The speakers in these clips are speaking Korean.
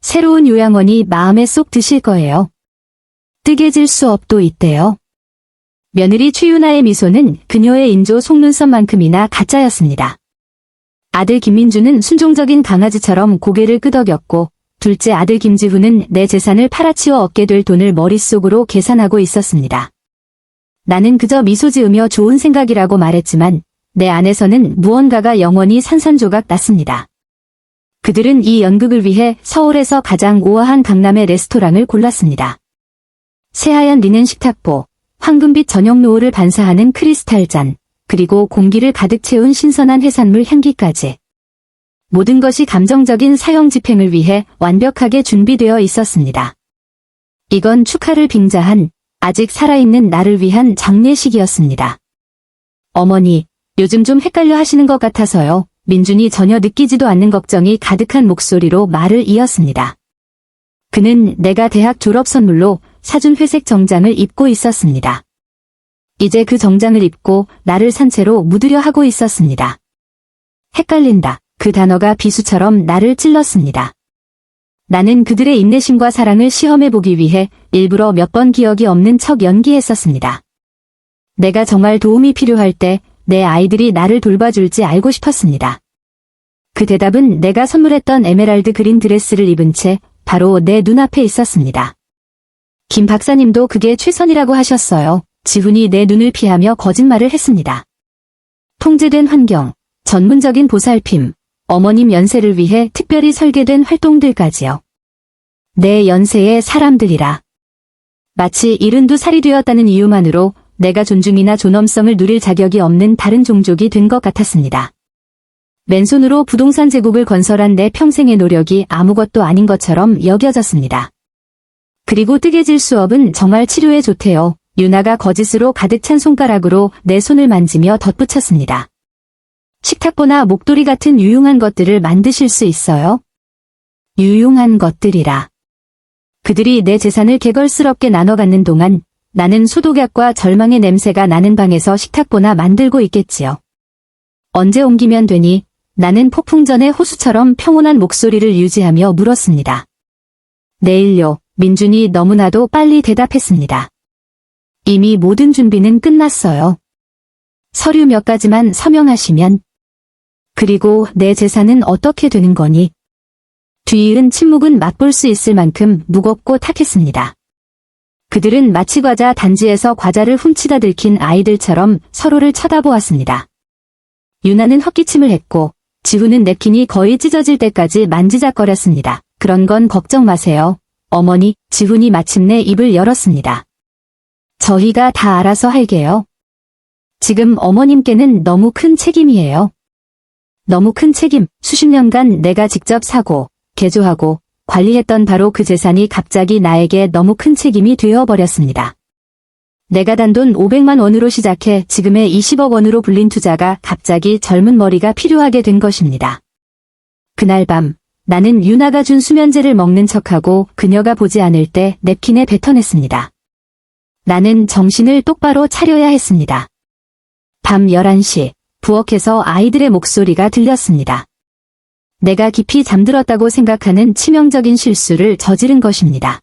새로운 요양원이 마음에 쏙 드실 거예요. 뜨개질 수업도 있대요. 며느리 최유나의 미소는 그녀의 인조 속눈썹만큼이나 가짜였습니다. 아들 김민주는 순종적인 강아지처럼 고개를 끄덕였고 둘째 아들 김지훈은 내 재산을 팔아치워 얻게 될 돈을 머릿속으로 계산하고 있었습니다. 나는 그저 미소 지으며 좋은 생각이라고 말했지만 내 안에서는 무언가가 영원히 산산조각 났습니다. 그들은 이 연극을 위해 서울에서 가장 우아한 강남의 레스토랑을 골랐습니다. 새하얀 리넨 식탁보, 황금빛 저녁 노을을 반사하는 크리스탈 잔, 그리고 공기를 가득 채운 신선한 해산물 향기까지. 모든 것이 감정적인 사형 집행을 위해 완벽하게 준비되어 있었습니다. 이건 축하를 빙자한 아직 살아있는 나를 위한 장례식이었습니다. 어머니, 요즘 좀 헷갈려 하시는 것 같아서요. 민준이 전혀 느끼지도 않는 걱정이 가득한 목소리로 말을 이었습니다. 그는 내가 대학 졸업 선물로 사준 회색 정장을 입고 있었습니다. 이제 그 정장을 입고 나를 산채로 묻으려 하고 있었습니다. 헷갈린다. 그 단어가 비수처럼 나를 찔렀습니다. 나는 그들의 인내심과 사랑을 시험해보기 위해 일부러 몇 번 기억이 없는 척 연기했었습니다. 내가 정말 도움이 필요할 때 내 아이들이 나를 돌봐줄지 알고 싶었습니다. 그 대답은 내가 선물했던 에메랄드 그린 드레스를 입은 채 바로 내 눈앞에 있었습니다. 김 박사님도 그게 최선이라고 하셨어요. 지훈이 내 눈을 피하며 거짓말을 했습니다. 통제된 환경, 전문적인 보살핌, 어머님 연세를 위해 특별히 설계된 활동들까지요. 내 연세의 사람들이라. 마치 72살이 되었다는 이유만으로 내가 존중이나 존엄성을 누릴 자격이 없는 다른 종족이 된 것 같았습니다. 맨손으로 부동산 제국을 건설한 내 평생의 노력이 아무것도 아닌 것처럼 여겨졌습니다. 그리고 뜨개질 수업은 정말 치료에 좋대요. 유나가 거짓으로 가득 찬 손가락으로 내 손을 만지며 덧붙였습니다. 식탁보나 목도리 같은 유용한 것들을 만드실 수 있어요? 유용한 것들이라. 그들이 내 재산을 개걸스럽게 나눠 갖는 동안 나는 소독약과 절망의 냄새가 나는 방에서 식탁보나 만들고 있겠지요. 언제 옮기면 되니? 나는 폭풍 전의 호수처럼 평온한 목소리를 유지하며 물었습니다. 내일요. 민준이 너무나도 빨리 대답했습니다. 이미 모든 준비는 끝났어요. 서류 몇 가지만 서명하시면. 그리고 내 재산은 어떻게 되는 거니? 뒤이은 침묵은 맛볼 수 있을 만큼 무겁고 탁했습니다. 그들은 마치 과자 단지에서 과자를 훔치다 들킨 아이들처럼 서로를 쳐다보았습니다. 유나는 헛기침을 했고 지훈은 냅킨이 거의 찢어질 때까지 만지작거렸습니다. 그런 건 걱정 마세요. 어머니, 지훈이 마침내 입을 열었습니다. 저희가 다 알아서 할게요. 지금 어머님께는 너무 큰 책임이에요. 너무 큰 책임, 수십 년간 내가 직접 사고, 개조하고, 관리했던 바로 그 재산이 갑자기 나에게 너무 큰 책임이 되어버렸습니다. 내가 단돈 500만 원으로 시작해 지금의 20억 원으로 불린 투자가 갑자기 젊은 머리가 필요하게 된 것입니다. 그날 밤, 나는 유나가 준 수면제를 먹는 척하고 그녀가 보지 않을 때 냅킨에 뱉어냈습니다. 나는 정신을 똑바로 차려야 했습니다. 밤 11시, 부엌에서 아이들의 목소리가 들렸습니다. 내가 깊이 잠들었다고 생각하는 치명적인 실수를 저지른 것입니다.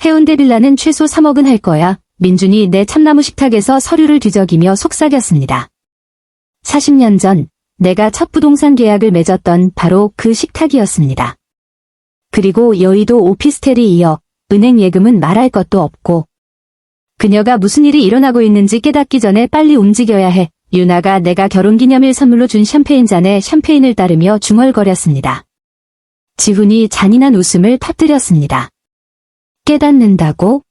해운대 빌라는 최소 3억은 할 거야. 민준이 내 참나무 식탁에서 서류를 뒤적이며 속삭였습니다. 40년 전 내가 첫 부동산 계약을 맺었던 바로 그 식탁이었습니다. 그리고 여의도 오피스텔이 이어 은행 예금은 말할 것도 없고 그녀가 무슨 일이 일어나고 있는지 깨닫기 전에 빨리 움직여야 해. 유나가 내가 결혼기념일 선물로 준 샴페인 잔에 샴페인을 따르며 중얼거렸습니다. 지훈이 잔인한 웃음을 터뜨렸습니다. 깨닫는다고?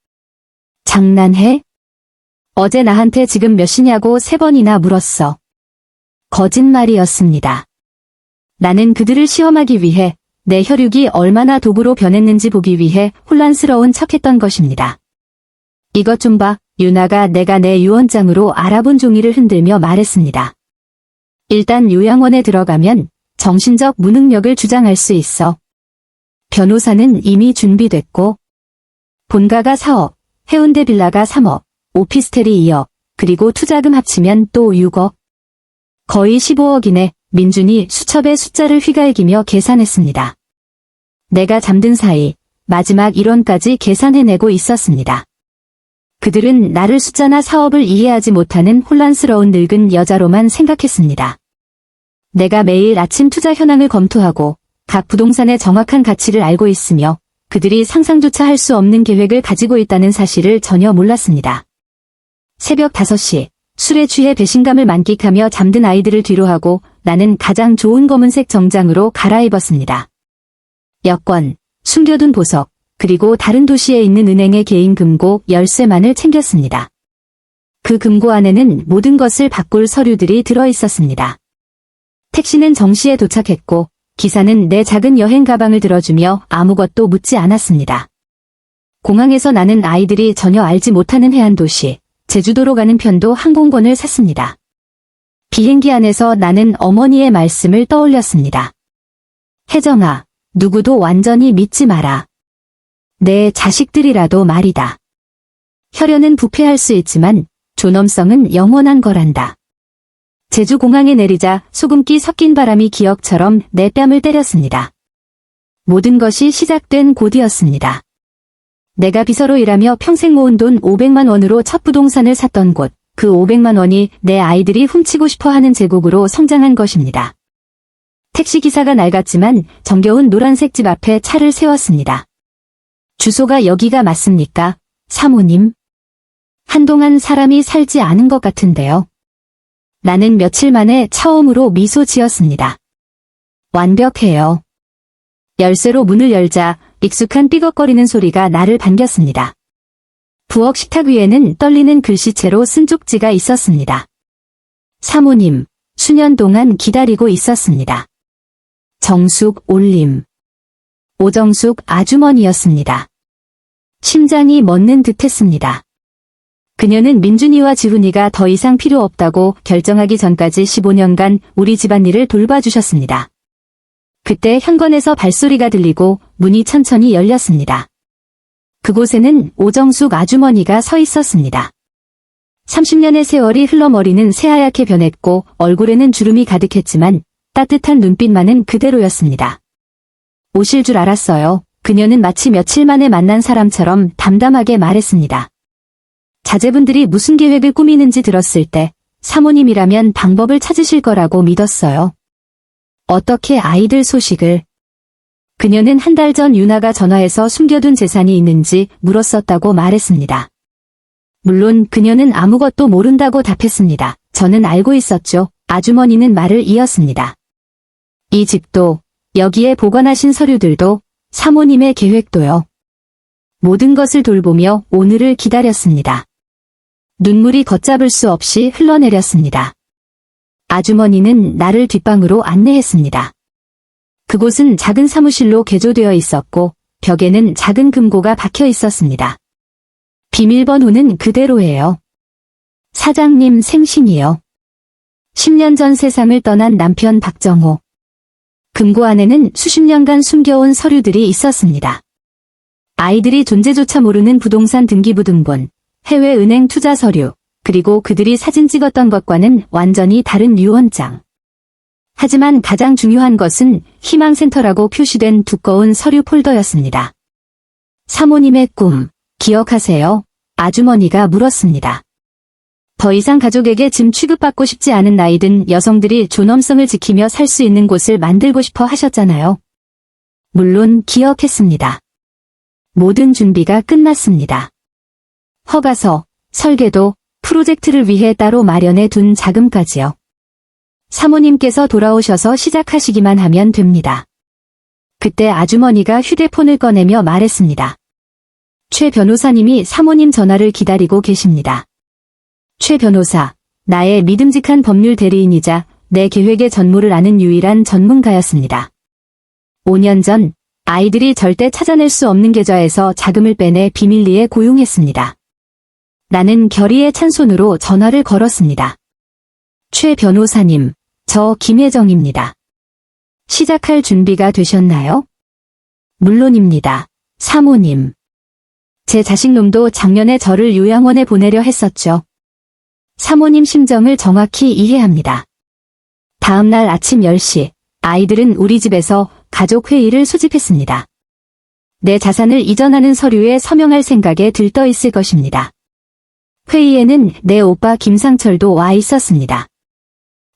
장난해? 어제 나한테 지금 몇 시냐고 3번이나 물었어. 거짓말이었습니다. 나는 그들을 시험하기 위해 내 혈육이 얼마나 독으로 변했는지 보기 위해 혼란스러운 척했던 것입니다. 이것 좀 봐. 유나가 내가 내 유언장으로 알아본 종이를 흔들며 말했습니다. 일단 요양원에 들어가면 정신적 무능력을 주장할 수 있어. 변호사는 이미 준비됐고 본가가 4억, 해운대 빌라가 3억, 오피스텔이 2억, 그리고 투자금 합치면 또 6억. 거의 15억이네. 민준이 수첩에 숫자를 휘갈기며 계산했습니다. 내가 잠든 사이 마지막 일원까지 계산해내고 있었습니다. 그들은 나를 숫자나 사업을 이해하지 못하는 혼란스러운 늙은 여자로만 생각했습니다. 내가 매일 아침 투자 현황을 검토하고 각 부동산의 정확한 가치를 알고 있으며 그들이 상상조차 할 수 없는 계획을 가지고 있다는 사실을 전혀 몰랐습니다. 새벽 5시, 술에 취해 배신감을 만끽하며 잠든 아이들을 뒤로하고 나는 가장 좋은 검은색 정장으로 갈아입었습니다. 여권, 숨겨둔 보석, 그리고 다른 도시에 있는 은행의 개인 금고 열쇠만을 챙겼습니다. 그 금고 안에는 모든 것을 바꿀 서류들이 들어있었습니다. 택시는 정시에 도착했고 기사는 내 작은 여행 가방을 들어주며 아무것도 묻지 않았습니다. 공항에서 나는 아이들이 전혀 알지 못하는 해안 도시, 제주도로 가는 편도 항공권을 샀습니다. 비행기 안에서 나는 어머니의 말씀을 떠올렸습니다. 혜정아, 누구도 완전히 믿지 마라. 내 자식들이라도 말이다. 혈연은 부패할 수 있지만 존엄성은 영원한 거란다. 제주공항에 내리자 소금기 섞인 바람이 기억처럼 내 뺨을 때렸습니다. 모든 것이 시작된 곳이었습니다. 내가 비서로 일하며 평생 모은 돈 500만 원으로 첫 부동산을 샀던 곳, 그 500만 원이 내 아이들이 훔치고 싶어하는 제국으로 성장한 것입니다. 택시기사가 낡았지만 정겨운 노란색 집 앞에 차를 세웠습니다. 주소가 여기가 맞습니까, 사모님? 한동안 사람이 살지 않은 것 같은데요. 나는 며칠 만에 처음으로 미소 지었습니다. 완벽해요. 열쇠로 문을 열자 익숙한 삐걱거리는 소리가 나를 반겼습니다. 부엌 식탁 위에는 떨리는 글씨체로 쓴 쪽지가 있었습니다. 사모님, 수년 동안 기다리고 있었습니다. 정숙 올림. 오정숙 아주머니였습니다. 심장이 멎는 듯했습니다. 그녀는 민준이와 지훈이가 더 이상 필요 없다고 결정하기 전까지 15년간 우리 집안일을 돌봐주셨습니다. 그때 현관에서 발소리가 들리고 문이 천천히 열렸습니다. 그곳에는 오정숙 아주머니가 서 있었습니다. 30년의 세월이 흘러 머리는 새하얗게 변했고 얼굴에는 주름이 가득했지만 따뜻한 눈빛만은 그대로였습니다. 오실 줄 알았어요. 그녀는 마치 며칠 만에 만난 사람처럼 담담하게 말했습니다. 자제분들이 무슨 계획을 꾸미는지 들었을 때 사모님이라면 방법을 찾으실 거라고 믿었어요. 어떻게 아이들 소식을? 그녀는 한 달 전 유나가 전화해서 숨겨둔 재산이 있는지 물었었다고 말했습니다. 물론 그녀는 아무것도 모른다고 답했습니다. 저는 알고 있었죠. 아주머니는 말을 이었습니다. 이 집도, 여기에 보관하신 서류들도, 사모님의 계획도요. 모든 것을 돌보며 오늘을 기다렸습니다. 눈물이 걷잡을 수 없이 흘러내렸습니다. 아주머니는 나를 뒷방으로 안내했습니다. 그곳은 작은 사무실로 개조되어 있었고 벽에는 작은 금고가 박혀 있었습니다. 비밀번호는 그대로예요. 사장님 생신이요. 10년 전 세상을 떠난 남편 박정호. 금고 안에는 수십 년간 숨겨온 서류들이 있었습니다. 아이들이 존재조차 모르는 부동산 등기부 등본, 해외 은행 투자 서류, 그리고 그들이 사진 찍었던 것과는 완전히 다른 유언장. 하지만 가장 중요한 것은 희망센터라고 표시된 두꺼운 서류 폴더였습니다. 사모님의 꿈, 기억하세요? 아주머니가 물었습니다. 더 이상 가족에게 짐 취급받고 싶지 않은 나이든 여성들이 존엄성을 지키며 살 수 있는 곳을 만들고 싶어 하셨잖아요. 물론 기억했습니다. 모든 준비가 끝났습니다. 허가서, 설계도, 프로젝트를 위해 따로 마련해 둔 자금까지요. 사모님께서 돌아오셔서 시작하시기만 하면 됩니다. 그때 아주머니가 휴대폰을 꺼내며 말했습니다. 최 변호사님이 사모님 전화를 기다리고 계십니다. 최 변호사, 나의 믿음직한 법률 대리인이자 내 계획의 전모를 아는 유일한 전문가였습니다. 5년 전 아이들이 절대 찾아낼 수 없는 계좌에서 자금을 빼내 비밀리에 고용했습니다. 나는 결의에 찬 손으로 전화를 걸었습니다. 최 변호사님, 저 김혜정입니다. 시작할 준비가 되셨나요? 물론입니다. 사모님. 제 자식놈도 작년에 저를 요양원에 보내려 했었죠. 사모님 심정을 정확히 이해합니다. 다음 날 아침 10시, 아이들은 우리 집에서 가족회의를 소집했습니다. 내 자산을 이전하는 서류에 서명할 생각에 들떠 있을 것입니다. 회의에는 내 오빠 김상철도 와 있었습니다.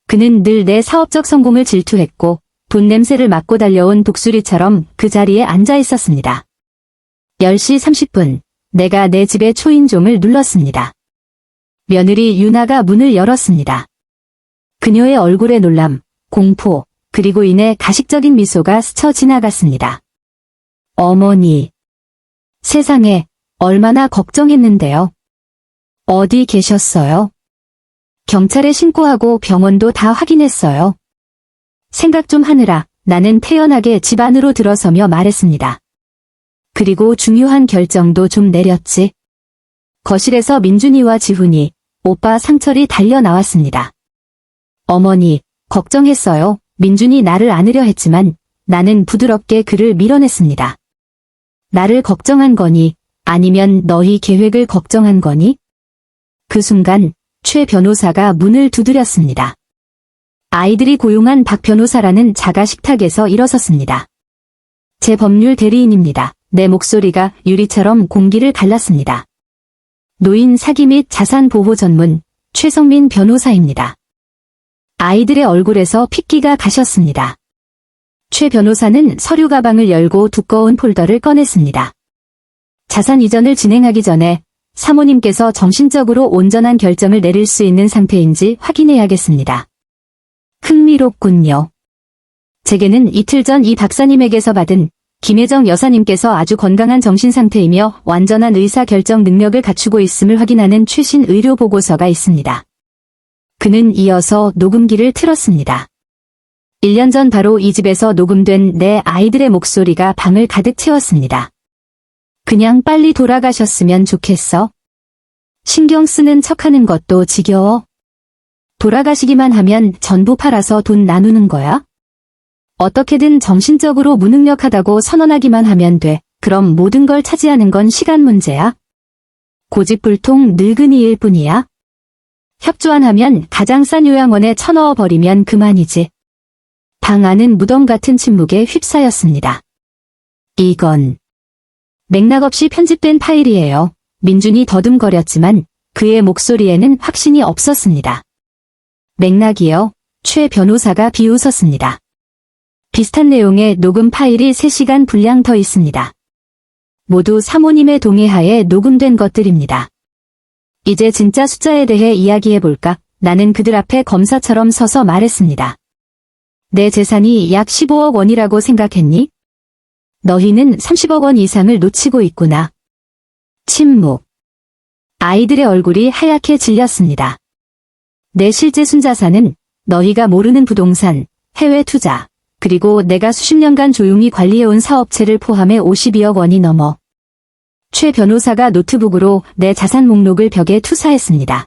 그는 늘 내 사업적 성공을 질투했고 돈 냄새를 맡고 달려온 독수리처럼 그 자리에 앉아 있었습니다. 10시 30분, 내가 내 집의 초인종을 눌렀습니다. 며느리 유나가 문을 열었습니다. 그녀의 얼굴에 놀람, 공포, 그리고 이내 가식적인 미소가 스쳐 지나갔습니다. 어머니. 세상에, 얼마나 걱정했는데요. 어디 계셨어요? 경찰에 신고하고 병원도 다 확인했어요. 생각 좀 하느라 나는 태연하게 집 안으로 들어서며 말했습니다. 그리고 중요한 결정도 좀 내렸지. 거실에서 민준이와 지훈이, 오빠 상철이 달려 나왔습니다. 어머니, 걱정했어요. 민준이 나를 안으려 했지만 나는 부드럽게 그를 밀어냈습니다. 나를 걱정한 거니? 아니면 너희 계획을 걱정한 거니? 그 순간 최 변호사가 문을 두드렸습니다. 아이들이 고용한 박 변호사라는 자가 식탁에서 일어섰습니다. 제 법률 대리인입니다. 내 목소리가 유리처럼 공기를 갈랐습니다. 노인 사기 및 자산 보호 전문 최성민 변호사입니다. 아이들의 얼굴에서 핏기가 가셨습니다. 최 변호사는 서류 가방을 열고 두꺼운 폴더를 꺼냈습니다. 자산 이전을 진행하기 전에 사모님께서 정신적으로 온전한 결정을 내릴 수 있는 상태인지 확인해야겠습니다. 흥미롭군요. 제게는 이틀 전 이 박사님에게서 받은 김혜정 여사님께서 아주 건강한 정신 상태이며 완전한 의사 결정 능력을 갖추고 있음을 확인하는 최신 의료 보고서가 있습니다. 그는 이어서 녹음기를 틀었습니다. 1년 전 바로 이 집에서 녹음된 내 아이들의 목소리가 방을 가득 채웠습니다. 그냥 빨리 돌아가셨으면 좋겠어. 신경 쓰는 척하는 것도 지겨워. 돌아가시기만 하면 전부 팔아서 돈 나누는 거야? 어떻게든 정신적으로 무능력하다고 선언하기만 하면 돼. 그럼 모든 걸 차지하는 건 시간 문제야. 고집불통 늙은이일 뿐이야. 협조 안 하면 가장 싼 요양원에 쳐넣어버리면 그만이지. 방 안은 무덤 같은 침묵에 휩싸였습니다. 이건 맥락 없이 편집된 파일이에요. 민준이 더듬거렸지만 그의 목소리에는 확신이 없었습니다. 맥락이요? 최 변호사가 비웃었습니다. 비슷한 내용의 녹음 파일이 3시간 분량 더 있습니다. 모두 사모님의 동의하에 녹음된 것들입니다. 이제 진짜 숫자에 대해 이야기해볼까? 나는 그들 앞에 검사처럼 서서 말했습니다. 내 재산이 약 15억 원이라고 생각했니? 너희는 30억 원 이상을 놓치고 있구나. 침묵. 아이들의 얼굴이 하얗게 질렸습니다. 내 실제 순자산은 너희가 모르는 부동산, 해외 투자, 그리고 내가 수십 년간 조용히 관리해온 사업체를 포함해 52억 원이 넘어. 최 변호사가 노트북으로 내 자산 목록을 벽에 투사했습니다.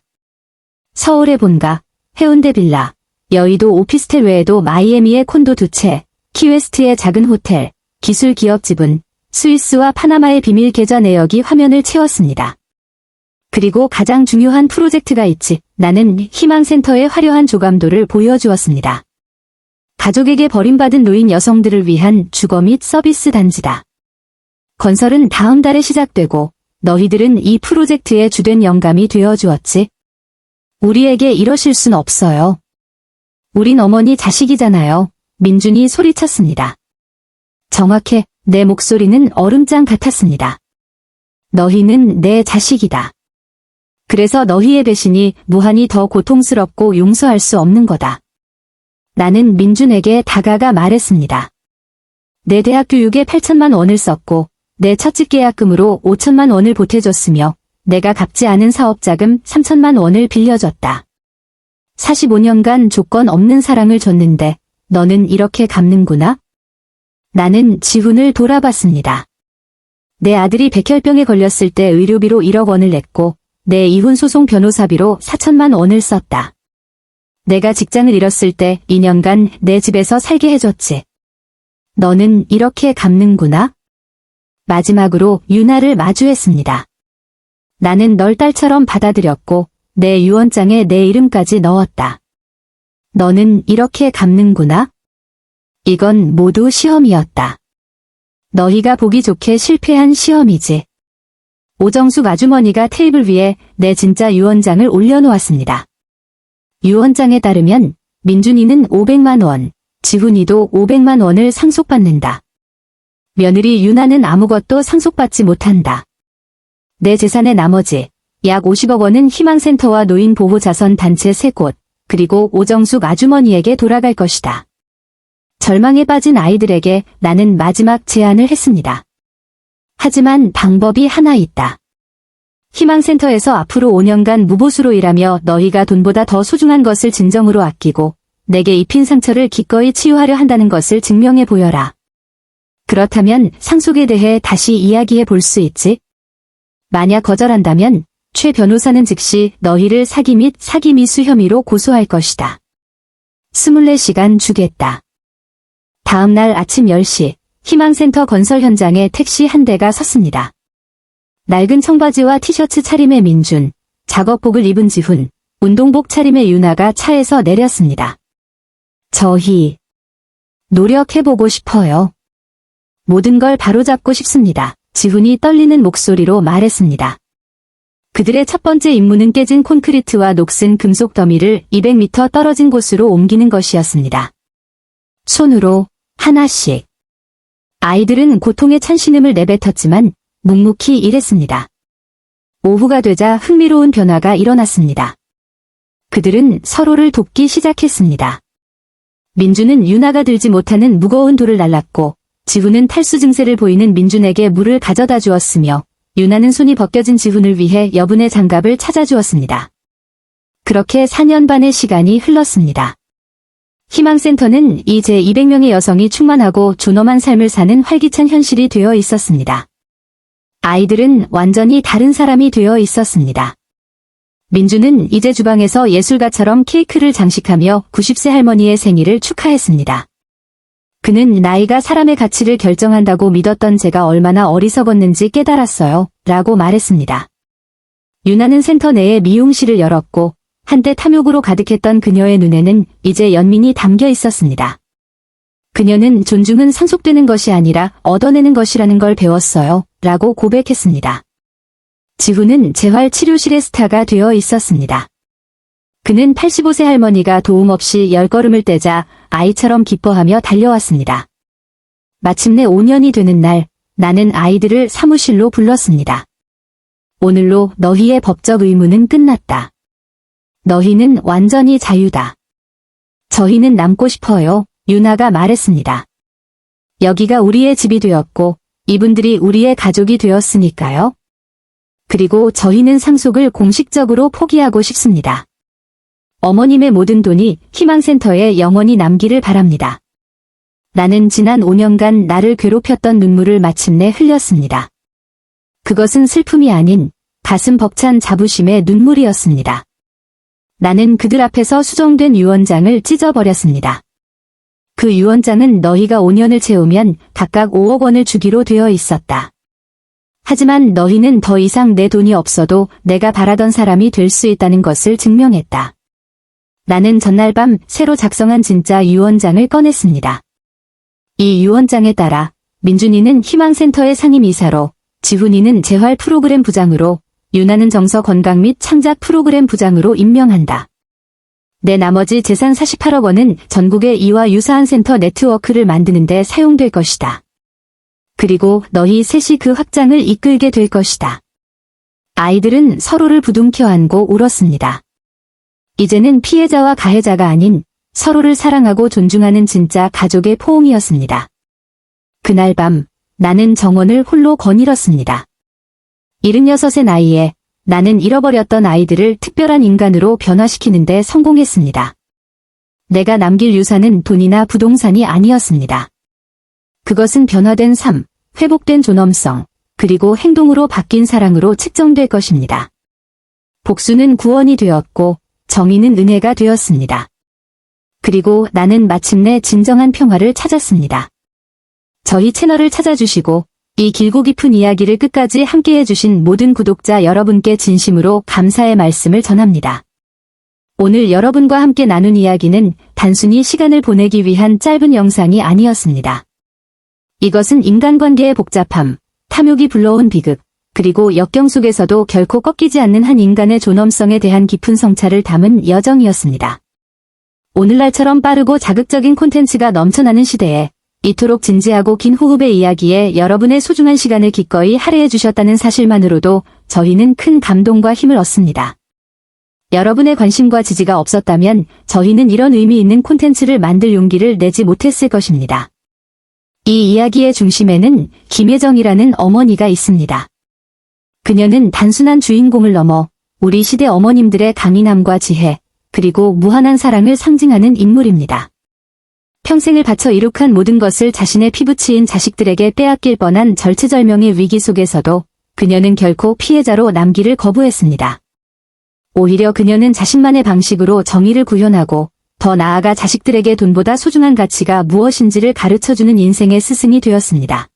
서울의 본가, 해운대 빌라, 여의도 오피스텔 외에도 마이애미의 콘도 2채, 키웨스트의 작은 호텔, 기술 기업 지분, 스위스와 파나마의 비밀 계좌 내역이 화면을 채웠습니다. 그리고 가장 중요한 프로젝트가 있지. 나는 희망센터의 화려한 조감도를 보여주었습니다. 가족에게 버림받은 노인 여성들을 위한 주거 및 서비스 단지다. 건설은 다음 달에 시작되고 너희들은 이 프로젝트의 주된 영감이 되어주었지. 우리에게 이러실 순 없어요. 우린 어머니 자식이잖아요. 민준이 소리쳤습니다. 정확해. 내 목소리는 얼음장 같았습니다. 너희는 내 자식이다. 그래서 너희의 배신이 무한히 더 고통스럽고 용서할 수 없는 거다. 나는 민준에게 다가가 말했습니다. 내 대학 교육에 8천만 원을 썼고 내 첫집 계약금으로 5천만 원을 보태줬으며 내가 갚지 않은 사업자금 3천만 원을 빌려줬다. 45년간 조건 없는 사랑을 줬는데 너는 이렇게 갚는구나? 나는 지훈을 돌아봤습니다. 내 아들이 백혈병에 걸렸을 때 의료비로 1억 원을 냈고 내 이혼 소송 변호사비로 4천만 원을 썼다. 내가 직장을 잃었을 때 2년간 내 집에서 살게 해줬지. 너는 이렇게 갚는구나? 마지막으로 유나를 마주했습니다. 나는 널 딸처럼 받아들였고 내 유언장에 내 이름까지 넣었다. 너는 이렇게 갚는구나? 이건 모두 시험이었다. 너희가 보기 좋게 실패한 시험이지. 오정숙 아주머니가 테이블 위에 내 진짜 유언장을 올려놓았습니다. 유언장에 따르면 민준이는 500만 원, 지훈이도 500만 원을 상속받는다. 며느리 유나는 아무것도 상속받지 못한다. 내 재산의 나머지 약 50억 원은 희망센터와 노인보호자선 단체 3곳, 그리고 오정숙 아주머니에게 돌아갈 것이다. 절망에 빠진 아이들에게 나는 마지막 제안을 했습니다. 하지만 방법이 하나 있다. 희망센터에서 앞으로 5년간 무보수로 일하며 너희가 돈보다 더 소중한 것을 진정으로 아끼고 내게 입힌 상처를 기꺼이 치유하려 한다는 것을 증명해 보여라. 그렇다면 상속에 대해 다시 이야기해 볼 수 있지? 만약 거절한다면 최 변호사는 즉시 너희를 사기 및 사기 미수 혐의로 고소할 것이다. 24시간 주겠다. 다음 날 아침 10시 희망센터 건설 현장에 택시 한 대가 섰습니다. 낡은 청바지와 티셔츠 차림의 민준, 작업복을 입은 지훈, 운동복 차림의 유나가 차에서 내렸습니다. 저희 노력해보고 싶어요. 모든 걸 바로잡고 싶습니다. 지훈이 떨리는 목소리로 말했습니다. 그들의 첫 번째 임무는 깨진 콘크리트와 녹슨 금속 더미를 200m 떨어진 곳으로 옮기는 것이었습니다. 손으로 하나씩. 아이들은 고통에 찬 신음을 내뱉었지만 묵묵히 일했습니다. 오후가 되자 흥미로운 변화가 일어났습니다. 그들은 서로를 돕기 시작했습니다. 민준은 유나가 들지 못하는 무거운 돌을 날랐고 지훈은 탈수 증세를 보이는 민준에게 물을 가져다 주었으며 유나는 손이 벗겨진 지훈을 위해 여분의 장갑을 찾아주었습니다. 그렇게 4년 반의 시간이 흘렀습니다. 희망센터는 이제 200명의 여성이 충만하고 존엄한 삶을 사는 활기찬 현실이 되어 있었습니다. 아이들은 완전히 다른 사람이 되어 있었습니다. 민주는 이제 주방에서 예술가처럼 케이크를 장식하며 90세 할머니의 생일을 축하했습니다. 그는 나이가 사람의 가치를 결정한다고 믿었던 제가 얼마나 어리석었는지 깨달았어요. 라고 말했습니다. 유나는 센터 내에 미용실을 열었고 한때 탐욕으로 가득했던 그녀의 눈에는 이제 연민이 담겨 있었습니다. 그녀는 존중은 상속되는 것이 아니라 얻어내는 것이라는 걸 배웠어요. 라고 고백했습니다. 지훈은 재활치료실의 스타가 되어 있었습니다. 그는 85세 할머니가 도움 없이 10걸음을 떼자 아이처럼 기뻐하며 달려왔습니다. 마침내 5년이 되는 날, 나는 아이들을 사무실로 불렀습니다. 오늘로 너희의 법적 의무는 끝났다. 너희는 완전히 자유다. 저희는 남고 싶어요. 유나가 말했습니다. 여기가 우리의 집이 되었고 이분들이 우리의 가족이 되었으니까요. 그리고 저희는 상속을 공식적으로 포기하고 싶습니다. 어머님의 모든 돈이 희망센터에 영원히 남기를 바랍니다. 나는 지난 5년간 나를 괴롭혔던 눈물을 마침내 흘렸습니다. 그것은 슬픔이 아닌 가슴 벅찬 자부심의 눈물이었습니다. 나는 그들 앞에서 수정된 유언장을 찢어버렸습니다. 그 유언장은 너희가 5년을 채우면 각각 5억 원을 주기로 되어 있었다. 하지만 너희는 더 이상 내 돈이 없어도 내가 바라던 사람이 될 수 있다는 것을 증명했다. 나는 전날 밤 새로 작성한 진짜 유언장을 꺼냈습니다. 이 유언장에 따라 민준이는 희망센터의 상임이사로, 지훈이는 재활 프로그램 부장으로, 유나는 정서 건강 및 창작 프로그램 부장으로 임명한다. 내 나머지 재산 48억 원은 전국의 이와 유사한 센터 네트워크를 만드는 데 사용될 것이다. 그리고 너희 셋이 그 확장을 이끌게 될 것이다. 아이들은 서로를 부둥켜 안고 울었습니다. 이제는 피해자와 가해자가 아닌 서로를 사랑하고 존중하는 진짜 가족의 포옹이었습니다. 그날 밤 나는 정원을 홀로 거닐었습니다. 76의 나이에 나는 잃어버렸던 아이들을 특별한 인간으로 변화시키는 데 성공했습니다. 내가 남길 유산은 돈이나 부동산이 아니었습니다. 그것은 변화된 삶, 회복된 존엄성, 그리고 행동으로 바뀐 사랑으로 측정될 것입니다. 복수는 구원이 되었고 정의는 은혜가 되었습니다. 그리고 나는 마침내 진정한 평화를 찾았습니다. 저희 채널을 찾아주시고 이 길고 깊은 이야기를 끝까지 함께해 주신 모든 구독자 여러분께 진심으로 감사의 말씀을 전합니다. 오늘 여러분과 함께 나눈 이야기는 단순히 시간을 보내기 위한 짧은 영상이 아니었습니다. 이것은 인간관계의 복잡함, 탐욕이 불러온 비극, 그리고 역경 속에서도 결코 꺾이지 않는 한 인간의 존엄성에 대한 깊은 성찰을 담은 여정이었습니다. 오늘날처럼 빠르고 자극적인 콘텐츠가 넘쳐나는 시대에 이토록 진지하고 긴 호흡의 이야기에 여러분의 소중한 시간을 기꺼이 할애해 주셨다는 사실만으로도 저희는 큰 감동과 힘을 얻습니다. 여러분의 관심과 지지가 없었다면 저희는 이런 의미 있는 콘텐츠를 만들 용기를 내지 못했을 것입니다. 이 이야기의 중심에는 김혜정이라는 어머니가 있습니다. 그녀는 단순한 주인공을 넘어 우리 시대 어머님들의 강인함과 지혜, 그리고 무한한 사랑을 상징하는 인물입니다. 평생을 바쳐 이룩한 모든 것을 자신의 피부치인 자식들에게 빼앗길 뻔한 절체절명의 위기 속에서도 그녀는 결코 피해자로 남기를 거부했습니다. 오히려 그녀는 자신만의 방식으로 정의를 구현하고 더 나아가 자식들에게 돈보다 소중한 가치가 무엇인지를 가르쳐주는 인생의 스승이 되었습니다.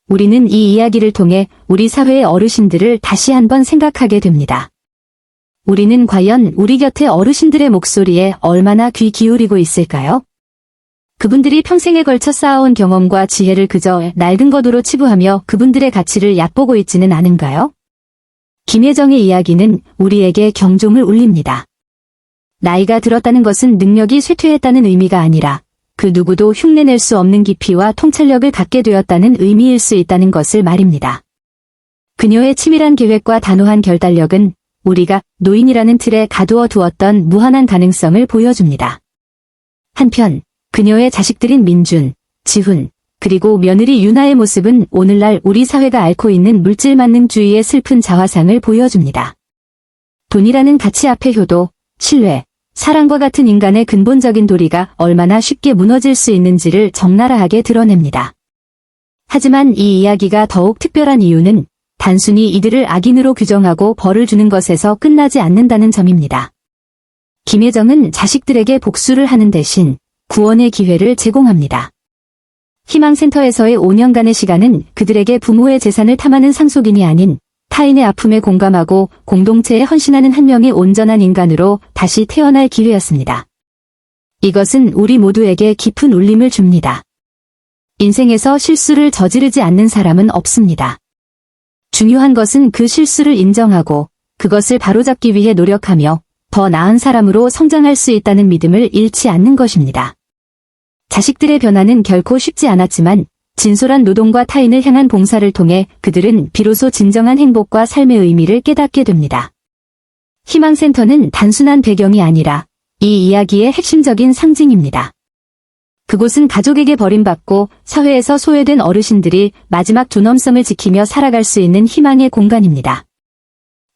우리는 이 이야기를 통해 우리 사회의 어르신들을 다시 한번 생각하게 됩니다. 우리는 과연 우리 곁의 어르신들의 목소리에 얼마나 귀 기울이고 있을까요? 그분들이 평생에 걸쳐 쌓아온 경험과 지혜를 그저 낡은 것으로 치부하며 그분들의 가치를 얕보고 있지는 않은가요? 김혜정의 이야기는 우리에게 경종을 울립니다. 나이가 들었다는 것은 능력이 쇠퇴했다는 의미가 아니라 그 누구도 흉내낼 수 없는 깊이와 통찰력을 갖게 되었다는 의미일 수 있다는 것을 말입니다. 그녀의 치밀한 계획과 단호한 결단력은 우리가 노인이라는 틀에 가두어 두었던 무한한 가능성을 보여줍니다. 한편 그녀의 자식들인 민준, 지훈, 그리고 며느리 유나의 모습은 오늘날 우리 사회가 앓고 있는 물질만능주의의 슬픈 자화상을 보여줍니다. 돈이라는 가치 앞에 효도, 신뢰, 사랑과 같은 인간의 근본적인 도리가 얼마나 쉽게 무너질 수 있는지를 적나라하게 드러냅니다. 하지만 이 이야기가 더욱 특별한 이유는 단순히 이들을 악인으로 규정하고 벌을 주는 것에서 끝나지 않는다는 점입니다. 김혜정은 자식들에게 복수를 하는 대신 구원의 기회를 제공합니다. 희망센터에서의 5년간의 시간은 그들에게 부모의 재산을 탐하는 상속인이 아닌 타인의 아픔에 공감하고 공동체에 헌신하는 한 명의 온전한 인간으로 다시 태어날 기회였습니다. 이것은 우리 모두에게 깊은 울림을 줍니다. 인생에서 실수를 저지르지 않는 사람은 없습니다. 중요한 것은 그 실수를 인정하고 그것을 바로잡기 위해 노력하며 더 나은 사람으로 성장할 수 있다는 믿음을 잃지 않는 것입니다. 자식들의 변화는 결코 쉽지 않았지만 진솔한 노동과 타인을 향한 봉사를 통해 그들은 비로소 진정한 행복과 삶의 의미를 깨닫게 됩니다. 희망센터는 단순한 배경이 아니라 이 이야기의 핵심적인 상징입니다. 그곳은 가족에게 버림받고 사회에서 소외된 어르신들이 마지막 존엄성을 지키며 살아갈 수 있는 희망의 공간입니다.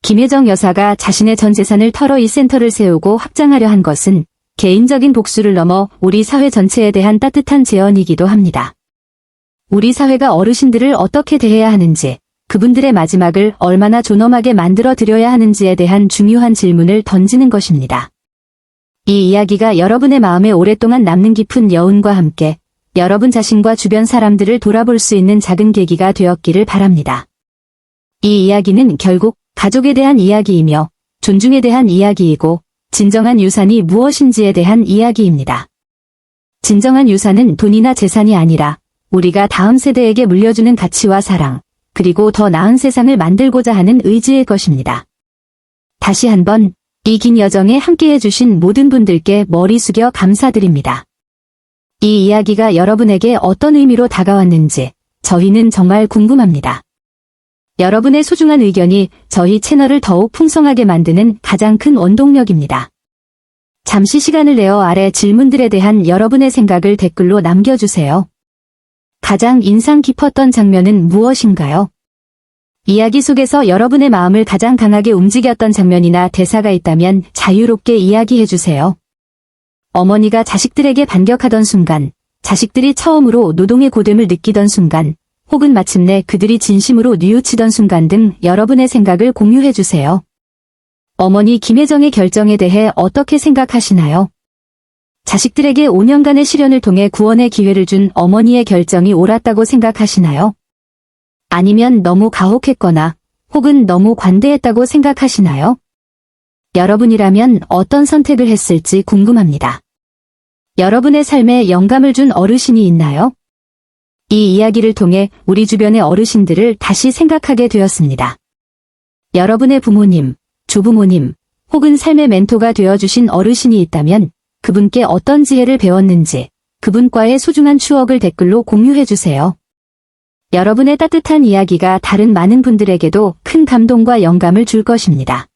김혜정 여사가 자신의 전 재산을 털어 이 센터를 세우고 확장하려 한 것은 개인적인 복수를 넘어 우리 사회 전체에 대한 따뜻한 제언이기도 합니다. 우리 사회가 어르신들을 어떻게 대해야 하는지, 그분들의 마지막을 얼마나 존엄하게 만들어 드려야 하는지에 대한 중요한 질문을 던지는 것입니다. 이 이야기가 여러분의 마음에 오랫동안 남는 깊은 여운과 함께 여러분 자신과 주변 사람들을 돌아볼 수 있는 작은 계기가 되었기를 바랍니다. 이 이야기는 결국 가족에 대한 이야기이며 존중에 대한 이야기이고 진정한 유산이 무엇인지에 대한 이야기입니다. 진정한 유산은 돈이나 재산이 아니라 우리가 다음 세대에게 물려주는 가치와 사랑, 그리고 더 나은 세상을 만들고자 하는 의지일 것입니다. 다시 한번 이 긴 여정에 함께해 주신 모든 분들께 머리 숙여 감사드립니다. 이 이야기가 여러분에게 어떤 의미로 다가왔는지 저희는 정말 궁금합니다. 여러분의 소중한 의견이 저희 채널을 더욱 풍성하게 만드는 가장 큰 원동력입니다. 잠시 시간을 내어 아래 질문들에 대한 여러분의 생각을 댓글로 남겨주세요. 가장 인상 깊었던 장면은 무엇인가요? 이야기 속에서 여러분의 마음을 가장 강하게 움직였던 장면이나 대사가 있다면 자유롭게 이야기해주세요. 어머니가 자식들에게 반격하던 순간, 자식들이 처음으로 노동의 고됨을 느끼던 순간, 혹은 마침내 그들이 진심으로 뉘우치던 순간 등 여러분의 생각을 공유해주세요. 어머니 김혜정의 결정에 대해 어떻게 생각하시나요? 자식들에게 5년간의 시련을 통해 구원의 기회를 준 어머니의 결정이 옳았다고 생각하시나요? 아니면 너무 가혹했거나 혹은 너무 관대했다고 생각하시나요? 여러분이라면 어떤 선택을 했을지 궁금합니다. 여러분의 삶에 영감을 준 어르신이 있나요? 이 이야기를 통해 우리 주변의 어르신들을 다시 생각하게 되었습니다. 여러분의 부모님, 조부모님, 혹은 삶의 멘토가 되어주신 어르신이 있다면 그분께 어떤 지혜를 배웠는지 그분과의 소중한 추억을 댓글로 공유해주세요. 여러분의 따뜻한 이야기가 다른 많은 분들에게도 큰 감동과 영감을 줄 것입니다.